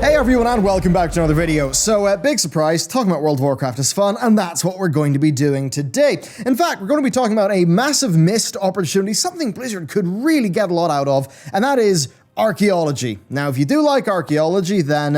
Hey everyone, and welcome back to another video. So, big surprise, talking about World of Warcraft is fun, and that's what we're going to be doing today. In fact, we're going to be talking about a massive missed opportunity, something Blizzard could really get a lot out of, and that is archaeology. Now, if you do like archaeology, then,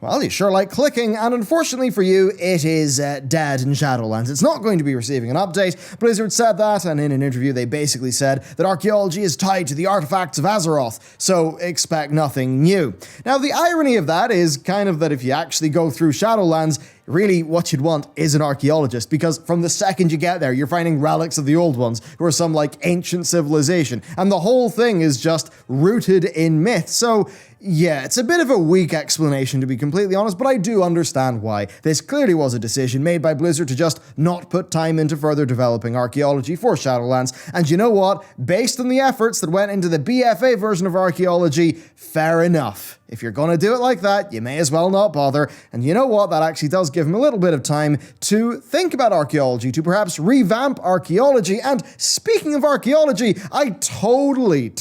well, you sure like clicking, and unfortunately for you, it is dead in Shadowlands. It's not going to be receiving an update. Blizzard said that, and in an interview they basically said that archaeology is tied to the artifacts of Azeroth, so expect nothing new. Now, the irony of that is kind of that if you actually go through Shadowlands, really what you'd want is an archaeologist, because from the second you get there, you're finding relics of the old ones, who are some like ancient civilization, and the whole thing is just rooted in myth. So yeah, it's a bit of a weak explanation to be completely honest, but I do understand why. This clearly was a decision made by Blizzard to just not put time into further developing archaeology for Shadowlands, and you know what? Based on the efforts that went into the BFA version of archaeology, fair enough. If you're gonna do it like that, you may as well not bother, and you know what? That actually does give him a little bit of time to think about archaeology, to perhaps revamp archaeology. And speaking of archaeology, I totally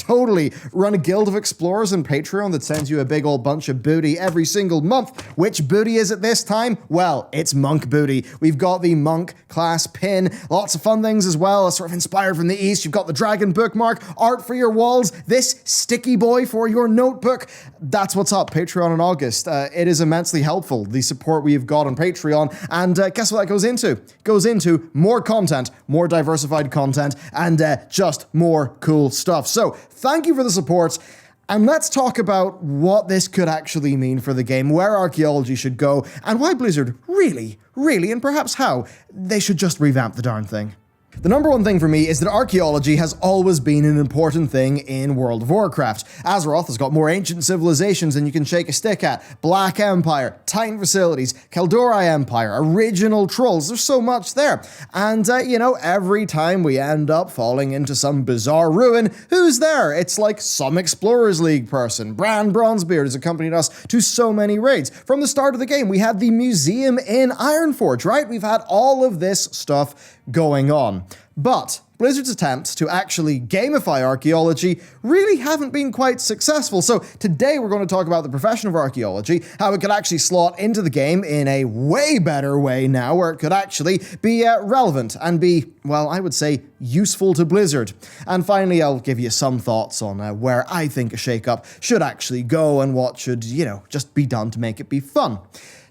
run a guild of explorers on Patreon that sends you a big old bunch of booty every single month. Which booty is it this time? Well, it's monk booty. We've got the monk class pin, lots of fun things as well, sort of inspired from the East. You've got the dragon bookmark, art for your walls, this sticky boy for your notebook. That's what's up, Patreon in August. It is immensely helpful, the support we've got on Patreon, and guess what that goes into? It goes into more content, more diversified content, and just more cool stuff. So, thank you for the support, and let's talk about what this could actually mean for the game, where archaeology should go, and why Blizzard really, and perhaps how, they should just revamp the darn thing. The number one thing for me is that archaeology has always been an important thing in World of Warcraft. Azeroth has got more ancient civilizations than you can shake a stick at. Black Empire, Titan facilities, Kaldori Empire, original trolls, there's so much there. And, you know, every time we end up falling into some bizarre ruin, who's there? It's like some Explorers League person. Bran Bronzebeard has accompanied us to so many raids. From the start of the game, we had the museum in Ironforge, right? We've had all of this stuff going on. But Blizzard's attempts to actually gamify archaeology really haven't been quite successful. So today we're going to talk about the profession of archaeology, how it could actually slot into the game in a way better way now, where it could actually be relevant and be, well, I would say useful to Blizzard. And finally, I'll give you some thoughts on where I think a shakeup should actually go and what should, you know, just be done to make it be fun.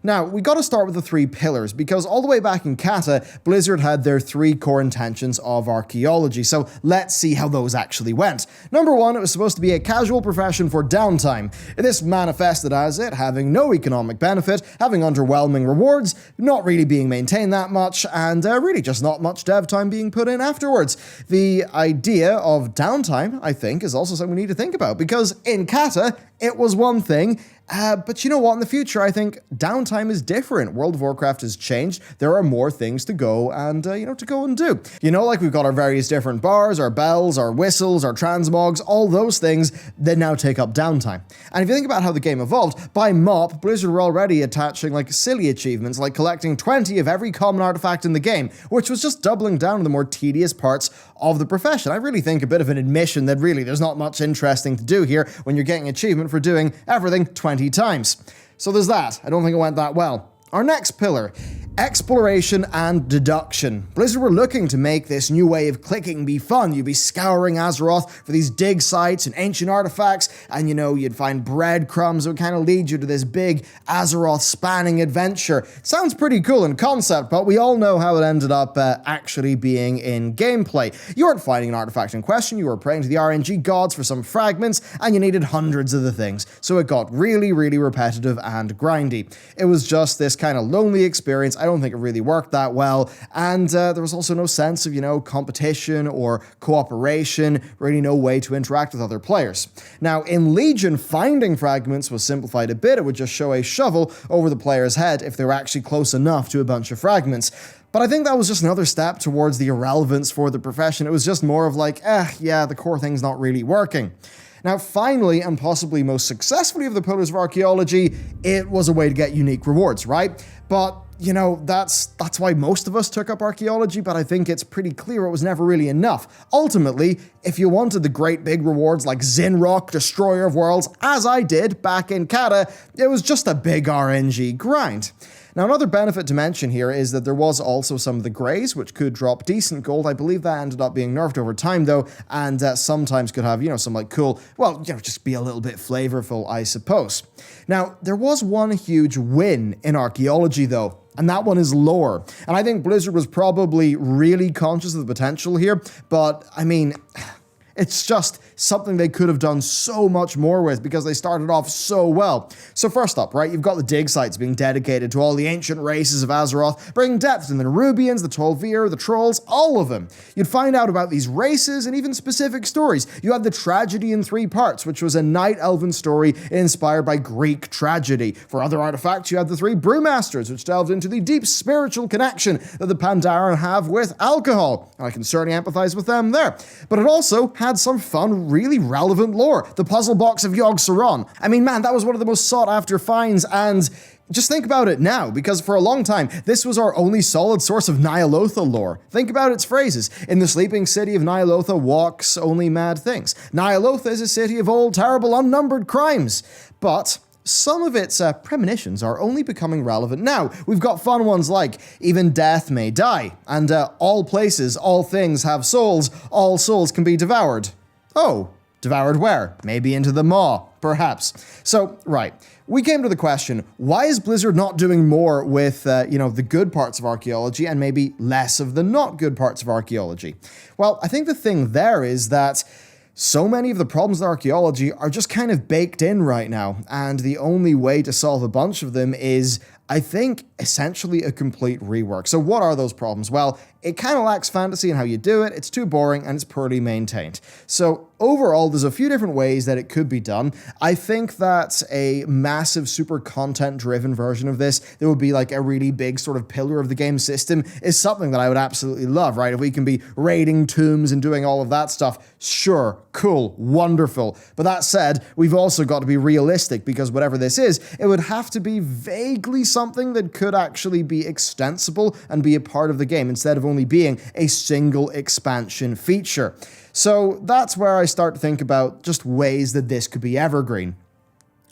Now, we gotta start with the three pillars, because all the way back in Kata, Blizzard had their three core intentions of archaeology, so let's see how those actually went. Number one, it was supposed to be a casual profession for downtime. This manifested as it having no economic benefit, having underwhelming rewards, not really being maintained that much, and really just not much dev time being put in afterwards. The idea of downtime, I think, is also something we need to think about, because in Kata, it was one thing, but you know what, in the future, I think downtime is different. World of Warcraft has changed. There are more things to go and, to go and do. You know, like we've got our various different bars, our bells, our whistles, our transmogs, all those things that now take up downtime. And if you think about how the game evolved, by MOP, Blizzard were already attaching like silly achievements, like collecting 20 of every common artifact in the game, which was just doubling down on the more tedious parts of the profession. I really think a bit of an admission that really there's not much interesting to do here when you're getting achievement for doing everything 20 times. So there's that. I don't think it went that well. Our next pillar, exploration and deduction. Blizzard were looking to make this new way of clicking be fun. You'd be scouring Azeroth for these dig sites and ancient artifacts, and you'd find breadcrumbs that would kind of lead you to this big Azeroth spanning adventure. Sounds pretty cool in concept, but we all know how it ended up actually being in gameplay. You weren't finding an artifact in question, you were praying to the RNG gods for some fragments, and you needed hundreds of the things. So it got really repetitive and grindy. It was just this kind of lonely experience. I don't think it really worked that well, and there was also no sense of, competition or cooperation, really no way to interact with other players. Now, in Legion, finding fragments was simplified a bit. It would just show a shovel over the player's head if they were actually close enough to a bunch of fragments. But I think that was just another step towards the irrelevance for the profession. It was just more of like, yeah, the core thing's not really working. Now, finally, and possibly most successfully of the pillars of archaeology, it was a way to get unique rewards, right? But you know, that's why most of us took up archaeology, but I think it's pretty clear it was never really enough. Ultimately, if you wanted the great big rewards like zin'rokh, Destroyer of Worlds, as I did back in Kata, it was just a big RNG grind. Now, another benefit to mention here is that there was also some of the greys, which could drop decent gold. I believe that ended up being nerfed over time, though, and sometimes could have, you know, some like cool, well, you know, just be a little bit flavorful, I suppose. Now, there was one huge win in archaeology, though, and that one is lore. And I think Blizzard was probably really conscious of the potential here, but, I mean, it's just something they could have done so much more with because they started off so well. So first up, right, you've got the dig sites being dedicated to all the ancient races of Azeroth, bringing depth in the Nerubians, the Tol'vir, the Trolls, all of them. You'd find out about these races and even specific stories. You had the Tragedy in 3 parts, which was a Night Elven story inspired by Greek tragedy. For other artifacts, you had the 3 Brewmasters, which delved into the deep spiritual connection that the Pandaren have with alcohol. And I can certainly empathize with them there. But it also had some fun, really relevant lore. The puzzle box of Yogg-Saron. I mean, man, that was one of the most sought after finds, and just think about it now, because for a long time, this was our only solid source of Ny'alotha lore. Think about its phrases. In the sleeping city of Ny'alotha walks only mad things. Ny'alotha is a city of old, terrible, unnumbered crimes. But some of its premonitions are only becoming relevant now. We've got fun ones like, even death may die, and all places, all things have souls, all souls can be devoured. Oh, devoured where? Maybe into the maw, perhaps. So, right, we came to the question, why is Blizzard not doing more with, you know, the good parts of archaeology and maybe less of the not good parts of archaeology? Well, I think the thing there is that so many of the problems with archaeology are just kind of baked in right now, and the only way to solve a bunch of them is, I think, essentially a complete rework. So what are those problems? Well, it kind of lacks fantasy in how you do it, it's too boring, and it's poorly maintained. So overall, there's a few different ways that it could be done. I think that a massive, super content-driven version of this, that would be like a really big sort of pillar of the game system, is something that I would absolutely love, right? If we can be raiding tombs and doing all of that stuff, sure, cool, wonderful. But that said, we've also got to be realistic, because whatever this is, it would have to be vaguely something that could actually be extensible and be a part of the game, instead of only being a single expansion feature. So that's where I start to think about just ways that this could be evergreen.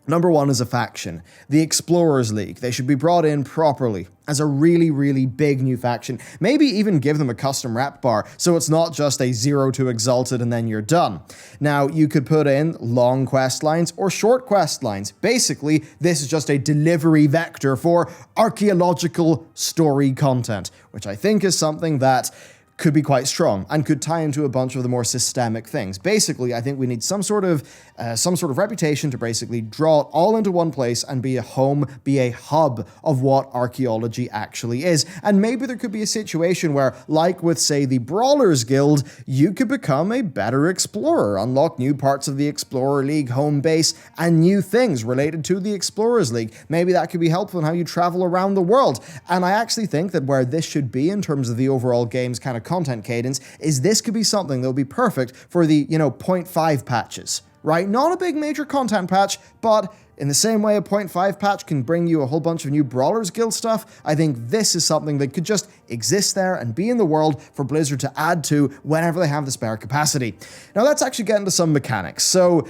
Number one is a faction, the Explorers League. They should be brought in properly as a really, really big new faction. Maybe even give them a custom rep bar, so it's not just a 0 to Exalted and then you're done. Now, you could put in long quest lines or short quest lines. Basically, this is just a delivery vector for archaeological story content, which I think is something that could be quite strong and could tie into a bunch of the more systemic things. Basically, I think we need some sort of reputation to basically draw it all into one place and be a home, be a hub of what archaeology actually is. And maybe there could be a situation where, like with, say, the Brawlers Guild, you could become a better explorer, unlock new parts of the Explorer League home base, and new things related to the Explorers League. Maybe that could be helpful in how you travel around the world. And I actually think that where this should be in terms of the overall game's kind of content cadence is this could be something that will be perfect for the, 0.5 patches, right? Not a big major content patch, but in the same way a 0.5 patch can bring you a whole bunch of new Brawlers Guild stuff, I think this is something that could just exist there and be in the world for Blizzard to add to whenever they have the spare capacity. Now let's actually get into some mechanics. So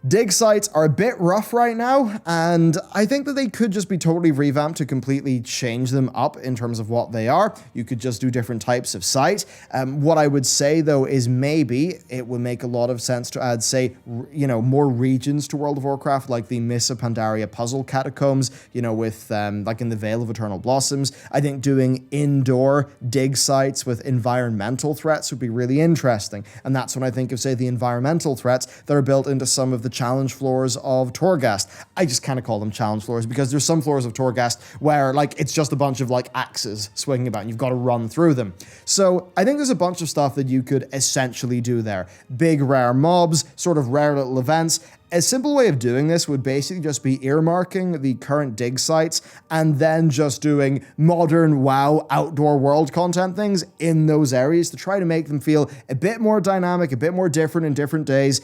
dig sites are a bit rough right now, and I think that they could just be totally revamped to completely change them up in terms of what they are. You could just do different types of site. What I would say, though, is maybe it would make a lot of sense to add, say, more regions to World of Warcraft, like the Missa Pandaria puzzle catacombs, with, like in the Vale of Eternal Blossoms. I think doing indoor dig sites with environmental threats would be really interesting, and that's when I think of, say, the environmental threats that are built into some of the challenge floors of Torghast. I just kind of call them challenge floors because there's some floors of Torghast where it's just a bunch of axes swinging about and you've got to run through them. So I think there's a bunch of stuff that you could essentially do there. Big rare mobs, sort of rare little events. A simple way of doing this would basically just be earmarking the current dig sites and then just doing modern WoW outdoor world content things in those areas to try to make them feel a bit more dynamic, a bit more different in different days.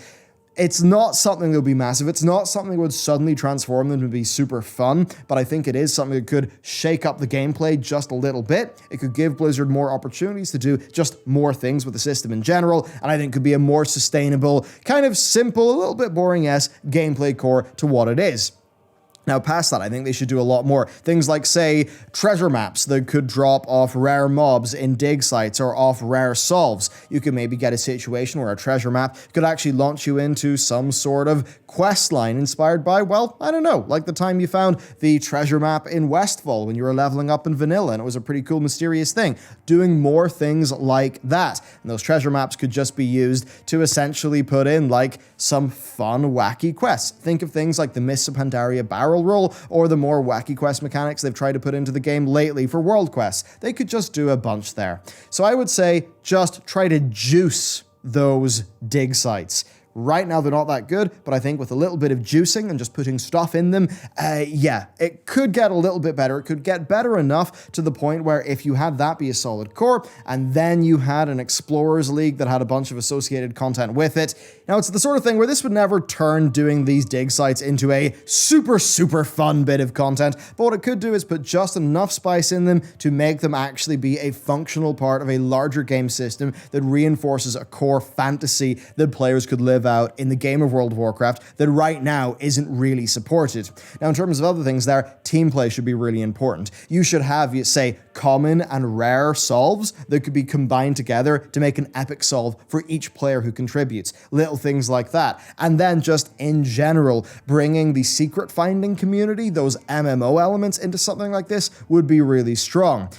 It's not something that would be massive. It's not something that would suddenly transform them to be super fun, but I think it is something that could shake up the gameplay just a little bit. It could give Blizzard more opportunities to do just more things with the system in general, and I think could be a more sustainable, kind of simple, a little bit boring-esque gameplay core to what it is. Now, past that, I think they should do a lot more. Things like, say, treasure maps that could drop off rare mobs in dig sites or off rare solves. You could maybe get a situation where a treasure map could actually launch you into some sort of quest line inspired by, well, I don't know, like the time you found the treasure map in Westfall when you were leveling up in vanilla, and it was a pretty cool, mysterious thing. Doing more things like that. And those treasure maps could just be used to essentially put in, like, some fun, wacky quests. Think of things like the Mists of Pandaria barrel roll, or the more wacky quest mechanics they've tried to put into the game lately for world quests. They could just do a bunch there. So I would say just try to juice those dig sites. Right now, they're not that good, but I think with a little bit of juicing and just putting stuff in them, yeah, it could get a little bit better. It could get better enough to the point where if you had that be a solid core, and then you had an Explorers League that had a bunch of associated content with it. Now, it's the sort of thing where this would never turn doing these dig sites into a super, super fun bit of content, but what it could do is put just enough spice in them to make them actually be a functional part of a larger game system that reinforces a core fantasy that players could live out in the game of World of Warcraft that right now isn't really supported. Now, in terms of other things there, team play should be really important. You should have, say, common and rare solves that could be combined together to make an epic solve for each player who contributes. Little things like that. And then just in general, bringing the secret finding community, those MMO elements into something like this would be really strong.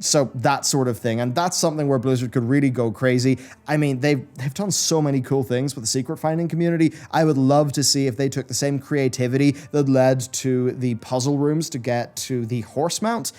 So that sort of thing. And that's something where Blizzard could really go crazy. I mean, they've done so many cool things with the secret finding community. I would love to see if they took the same creativity that led to the puzzle rooms to get to the horse mount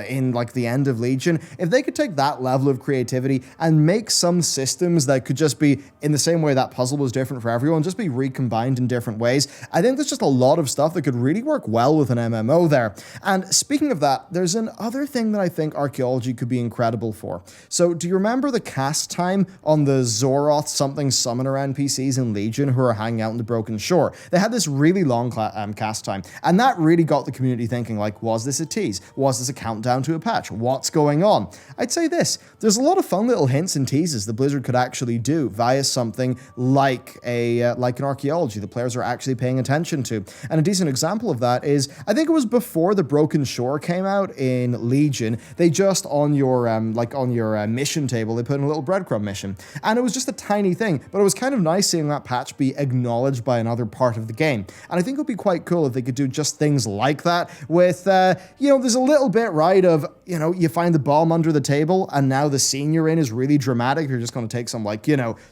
in like the end of Legion. If they could take that level of creativity and make some systems that could just be in the same way that puzzle was different for everyone, just be recombined in different ways. I think there's just a lot of stuff that could really work well with an MMO there. And speaking of that, there's another thing that I think archaeology could be incredible for. So do you remember the cast time on the Zoroth something summoner NPCs in Legion who are hanging out in the Broken Shore? They had this really long cast time, and that really got the community thinking, like, was this a tease? Was this a countdown to a patch? What's going on? I'd say this, there's a lot of fun little hints and teases that Blizzard could actually do via something like an archaeology that players are actually paying attention to. And a decent example of that is, I think it was before the Broken Shore came out in Legion, they just on your mission table, they put in a little breadcrumb mission. And it was just a tiny thing, but it was kind of nice seeing that patch be acknowledged by another part of the game. And I think it would be quite cool if they could do just things like that with, there's a little bit, right, of, you find the bomb under the table and now the scene you're in is really dramatic. You're just going to take some,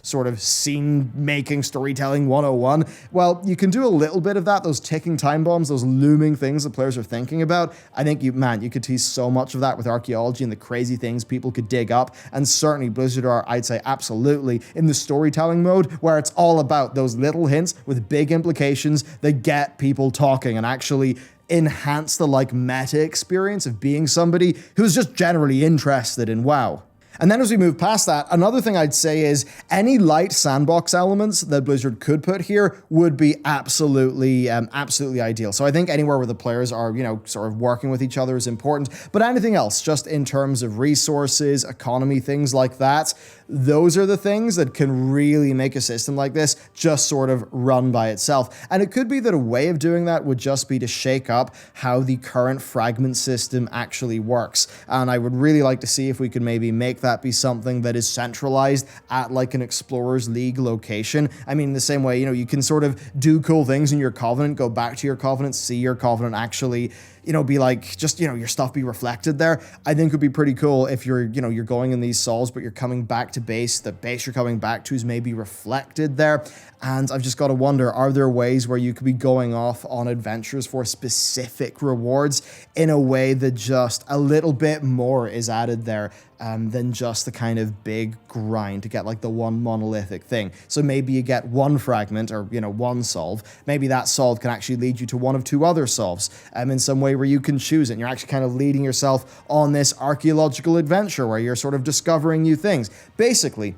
sort of scene-making, storytelling 101. Well, you can do a little bit of that, those ticking time bombs, those looming things that players are thinking about. I think you could tease so much of that with archaeology and the crazy things people could dig up. And certainly Blizzard are, I'd say, absolutely in the storytelling mode where it's all about those little hints with big implications that get people talking and actually enhance the meta experience of being somebody who's just generally interested in WoW. And then as we move past that, another thing I'd say is any light sandbox elements that Blizzard could put here would be absolutely ideal. So I think anywhere where the players are, sort of working with each other is important. But anything else, just in terms of resources, economy, things like that, those are the things that can really make a system like this just sort of run by itself. And it could be that a way of doing that would just be to shake up how the current fragment system actually works. And I would really like to see if we could maybe make that be something that is centralized at an Explorers League location. I mean, the same way, you can sort of do cool things in your Covenant, go back to your Covenant, see your Covenant actually, be your stuff be reflected there. I think it would be pretty cool if you're going in these solves, but you're coming back to base. The base you're coming back to is maybe reflected there. And I've just got to wonder, are there ways where you could be going off on adventures for specific rewards in a way that just a little bit more is added there than just the kind of big grind to get the one monolithic thing. So maybe you get one fragment or, one solve. Maybe that solve can actually lead you to one of two other solves in some way where you can choose it. And you're actually kind of leading yourself on this archaeological adventure where you're sort of discovering new things. Basically,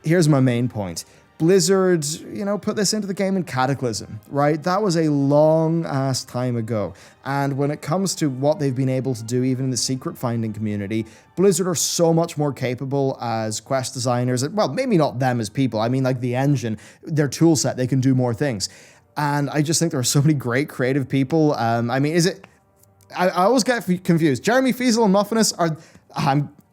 here's my main point. Blizzard, put this into the game in Cataclysm, right? That was a long-ass time ago. And when it comes to what they've been able to do, even in the secret finding community, Blizzard are so much more capable as quest designers. Well, maybe not them as people. I mean, like the engine, their tool set, they can do more things. And I just think there are so many great creative people. I mean, I always get confused. Jeremy Fiesel and Muffinus are...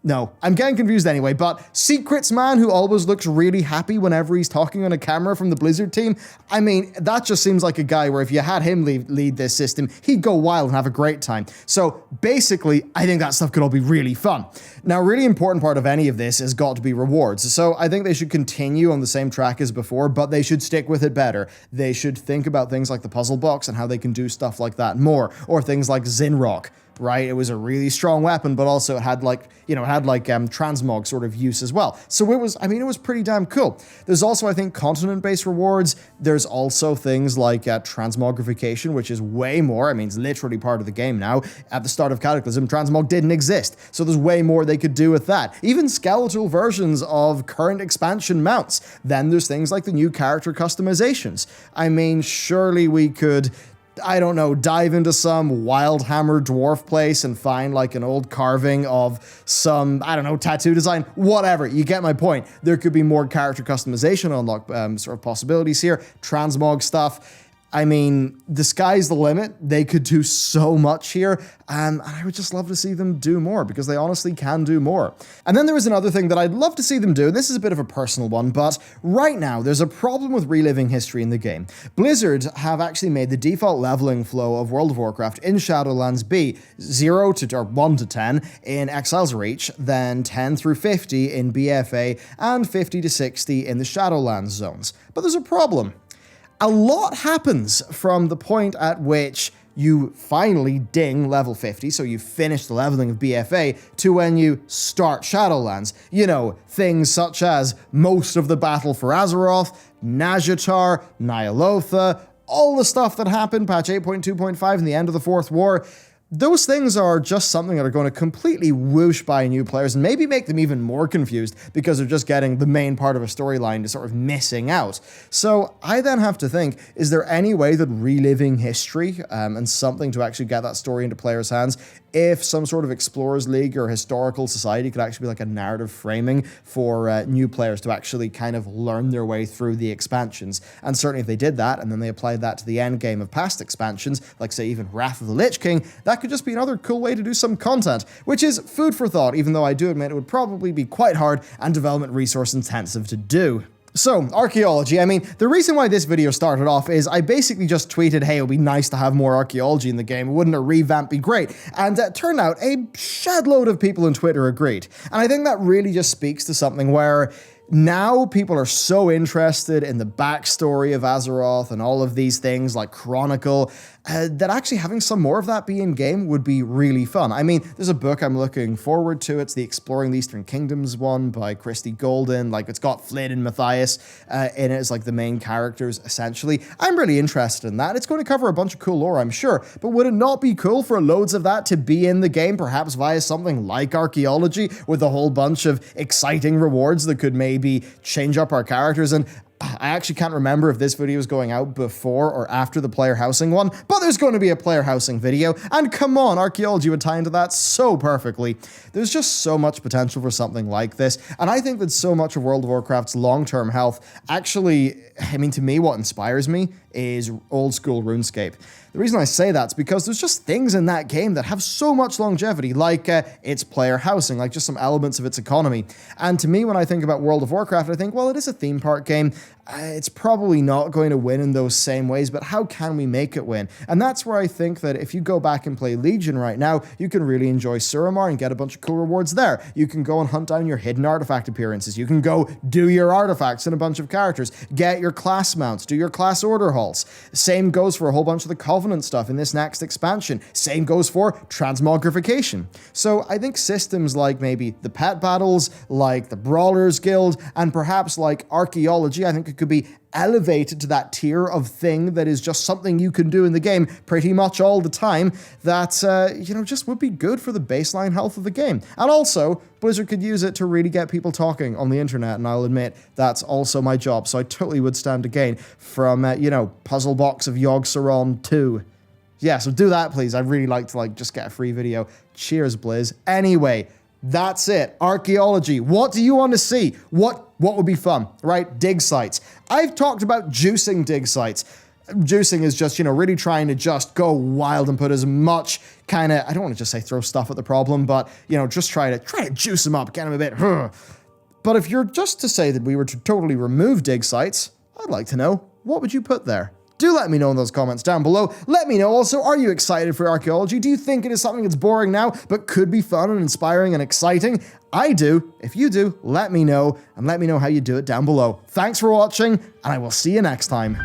No, I'm getting confused anyway, but Secrets Man, who always looks really happy whenever he's talking on a camera from the Blizzard team, I mean, that just seems like a guy where if you had him lead this system, he'd go wild and have a great time. So basically, I think that stuff could all be really fun. Now, a really important part of any of this has got to be rewards. So I think they should continue on the same track as before, but they should stick with it better. They should think about things like the puzzle box and how they can do stuff like that more, or things like zin'rokh. Right, it was a really strong weapon, but also it had transmog sort of use as well. So it was pretty damn cool. There's also, I think, continent-based rewards. There's also things like transmogrification, which is way more. I mean, it's literally part of the game now. At the start of Cataclysm, transmog didn't exist, so there's way more they could do with that. Even skeletal versions of current expansion mounts. Then there's things like the new character customizations. I mean, surely we could... I don't know, dive into some Wildhammer dwarf place and find like an old carving of some, I don't know, tattoo design, whatever. You get my point. There could be more character customization unlock sort of possibilities here, transmog stuff. I mean, the sky's the limit. They could do so much here, and I would just love to see them do more, because they honestly can do more. And then there is another thing that I'd love to see them do, and this is a bit of a personal one, but right now, there's a problem with reliving history in the game. Blizzard have actually made the default leveling flow of World of Warcraft in Shadowlands be 1 to 10 in Exile's Reach, then 10 through 50 in BFA, and 50 to 60 in the Shadowlands zones. But there's a problem. A lot happens from the point at which you finally ding level 50, so you finish the leveling of BFA, to when you start Shadowlands. You know, things such as most of the battle for Azeroth, Nazjatar, Ny'alotha, all the stuff that happened, patch 8.2.5 and the end of the Fourth War. Those things are just something that are going to completely whoosh by new players and maybe make them even more confused because they're just getting the main part of a storyline to sort of missing out. So I then have to think, is there any way that reliving history and something to actually get that story into players' hands, if some sort of Explorers League or historical society could actually be like a narrative framing for new players to actually kind of learn their way through the expansions? And certainly if they did that and then they applied that to the end game of past expansions, like say even Wrath of the Lich King, that could just be another cool way to do some content, which is food for thought, even though I do admit it would probably be quite hard and development resource intensive to do. So, archaeology. I mean, the reason why this video started off is I basically just tweeted, hey, it would be nice to have more archaeology in the game. Wouldn't a revamp be great? And it turned out a shed load of people on Twitter agreed. And I think that really just speaks to something where now people are so interested in the backstory of Azeroth and all of these things like Chronicle, that actually having some more of that be in-game would be really fun. I mean, there's a book I'm looking forward to. It's the Exploring the Eastern Kingdoms one by Christy Golden. Like, it's got Flynn and Matthias in it as like the main characters, essentially. I'm really interested in that. It's going to cover a bunch of cool lore, I'm sure, but would it not be cool for loads of that to be in the game, perhaps via something like archaeology, with a whole bunch of exciting rewards that could maybe change up our characters? And I actually can't remember if this video is going out before or after the player housing one, but there's going to be a player housing video, and come on, archaeology would tie into that so perfectly. There's just so much potential for something like this, and I think that so much of World of Warcraft's long-term health actually, I mean, to me, what inspires me is old school RuneScape. The reason I say that's because there's just things in that game that have so much longevity, like its player housing, like just some elements of its economy. And to me, when I think about World of Warcraft, I think, well, it is a theme park game. It's probably not going to win in those same ways, but how can we make it win? And that's where I think that if you go back and play Legion right now, you can really enjoy Suramar and get a bunch of cool rewards there. You can go and hunt down your hidden artifact appearances. You can go do your artifacts in a bunch of characters, get your class mounts, do your class order halls. Same goes for a whole bunch of the Covenant stuff in this next expansion. Same goes for transmogrification. So I think systems like maybe the pet battles, like the Brawlers Guild, and perhaps like archaeology, I think could could be elevated to that tier of thing that is just something you can do in the game pretty much all the time, that, just would be good for the baseline health of the game. And also, Blizzard could use it to really get people talking on the internet, and I'll admit that's also my job, so I totally would stand to gain from, Puzzle Box of Yogg-Saron 2. Yeah, so do that, please. I'd really like to, just get a free video. Cheers, Blizz. Anyway, that's it. Archaeology. What do you want to see? What would be fun, right? Dig sites. I've talked about juicing dig sites. Juicing is just, really trying to just go wild and put as much I don't want to just say throw stuff at the problem, but, just try to juice them up, get them a bit, But if you're just to say that we were to totally remove dig sites, I'd like to know, what would you put there? Do let me know in those comments down below. Let me know also, are you excited for archaeology? Do you think it is something that's boring now, but could be fun and inspiring and exciting? I do. If you do, let me know, and let me know how you do it down below. Thanks for watching, and I will see you next time.